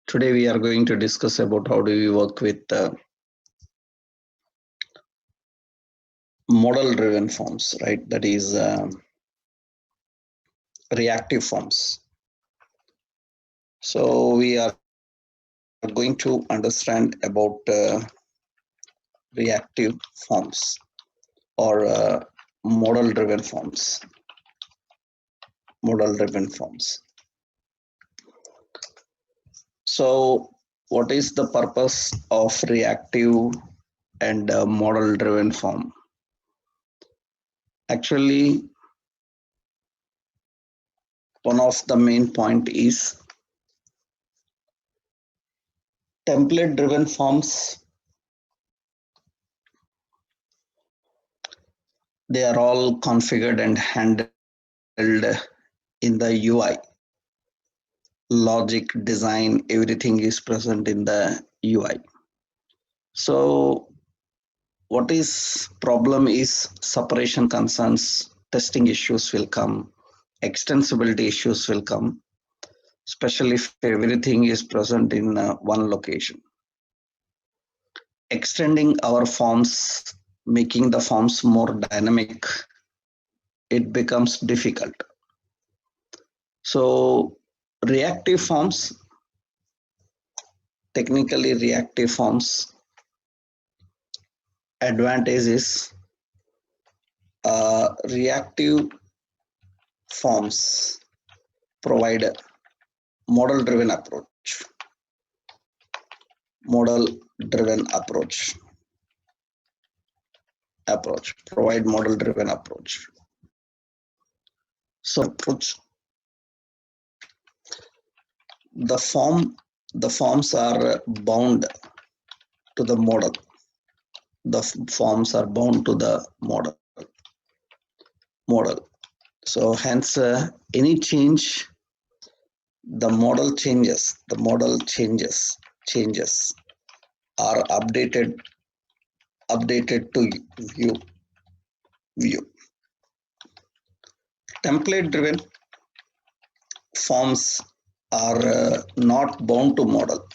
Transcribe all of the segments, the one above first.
Today we are going to discuss about how do we work with model driven forms, right? That is reactive forms. So we are going to understand about reactive forms or model driven forms. Model driven forms. So what is the purpose of reactive and model driven form? Actually, one of the main point is template driven forms. They are all configured and handled in the UI. Logic, design, everything is present in the UI. So what is problem is separation concerns, testing issues will come, extensibility issues will come, especially if everything is present in one location. Extending our forms, making the forms more dynamic, it becomes difficult. So reactive forms, technically reactive forms, advantage is reactive forms provide model driven approach. Model driven approach. Provide model driven approach. So approach, the forms are bound to the model. The forms are bound to the model. So hence any change, the model changes are updated to view. Template driven forms are not bound to model.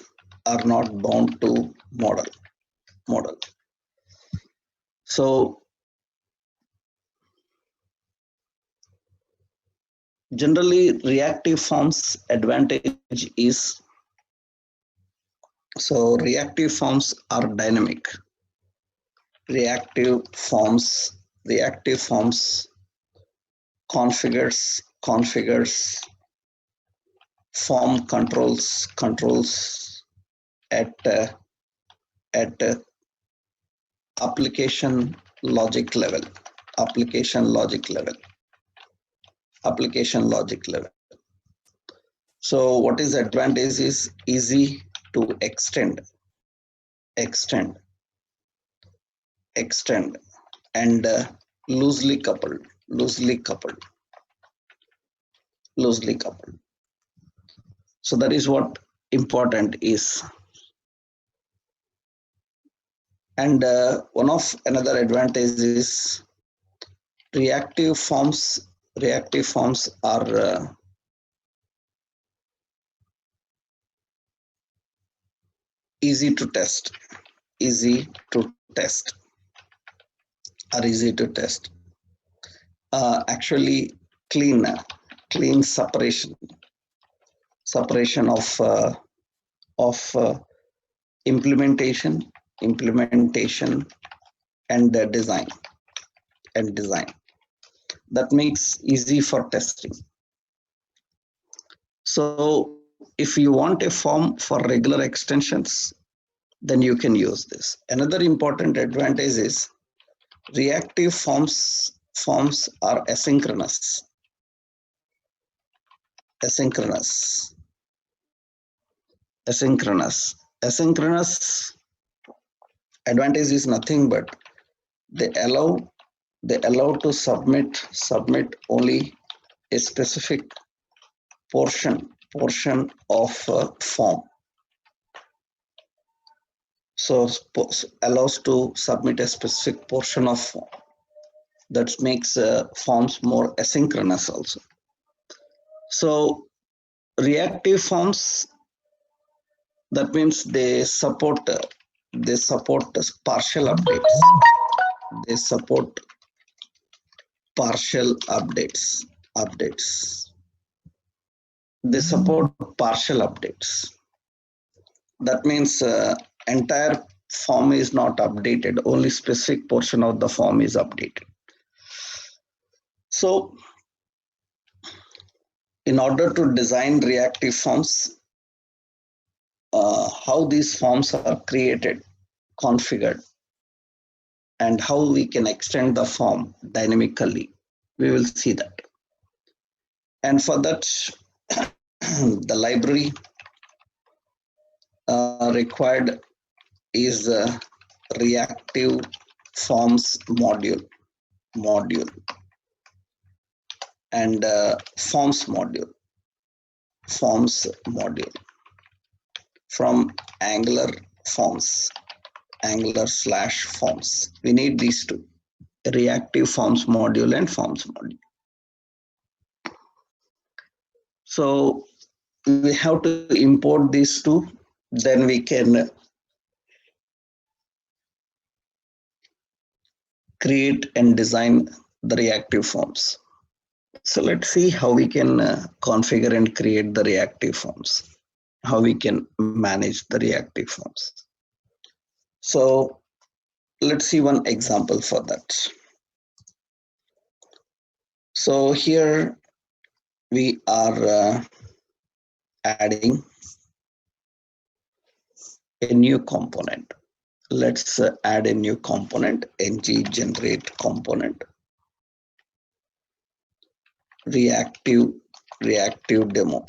So generally reactive forms advantage is, so reactive forms are dynamic. Reactive forms configures form controls at application logic level. So what is advantage is easy to extend and loosely coupled. So that is what important is. And one of another advantage is reactive forms are easy to test. Actually clean separation of implementation and design. That makes easy for testing. So if you want a form for regular extensions, then you can use this. Another important advantage is reactive forms are asynchronous. Advantage is nothing but they allow to submit only a specific portion of form. So allows to submit a specific portion of form. That makes forms more asynchronous also. So reactive forms That means they support partial updates. They support partial updates. They support partial updates. That means entire form is not updated. Only specific portion of the form is updated. So in order to design reactive forms, how these forms are created, configured, and how we can extend the form dynamically, we will see that. And for that, the library required is reactive forms module and forms module from Angular forms, Angular/forms. We need these two, reactive forms module and forms module. So we have to import these two, then we can create and design the reactive forms. So let's see how we can configure and create the reactive forms, how we can manage the reactive forms. So let's see one example for that. So here we are adding a new component. Let's add a new component, ng generate component, reactive demo.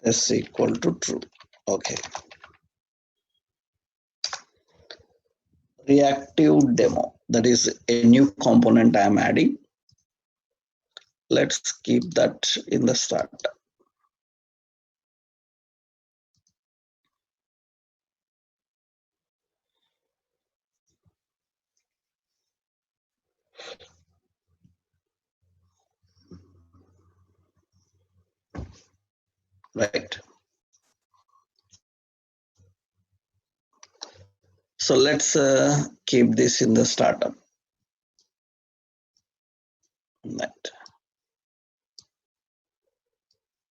Is equal to true. Okay. Reactive demo, that is a new component I'm adding. Let's keep that in the start. Right. So let's keep this in the startup. Right.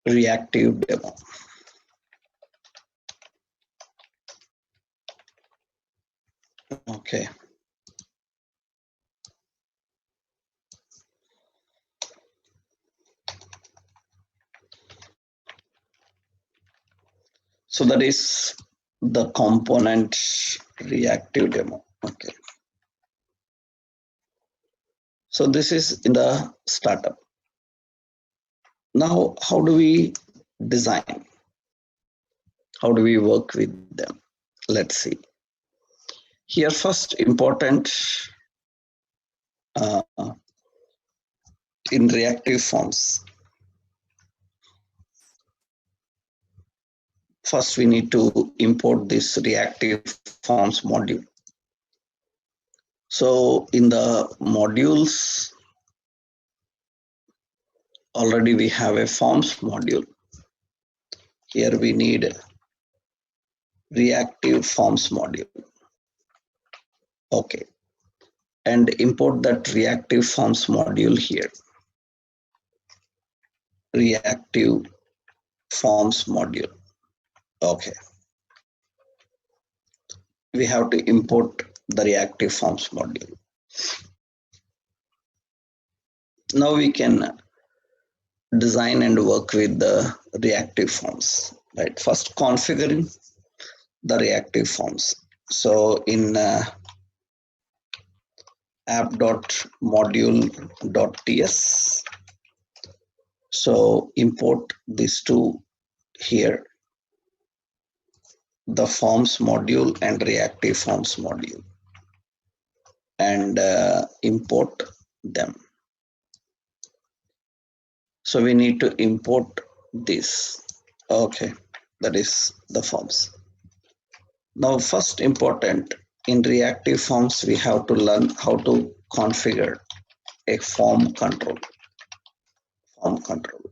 Reactive demo. Okay. So that is the component reactive demo. Okay. So this is in the startup. Now, how do we design? How do we work with them? Let's see. Here, first important in reactive forms. First, we need to import this reactive forms module. So in the modules, already we have a forms module. Here we need reactive forms module. Okay. And import that reactive forms module here. Reactive forms module. Okay. We have to import the reactive forms module. Now we can design and work with the reactive forms. Right. First, configuring the reactive forms. So in app.module.ts, so import these two here, the forms module and reactive forms module, and import them. So we need to import this. Okay, that is the forms. Now, first important, in reactive forms, we have to learn how to configure a form control. Form control.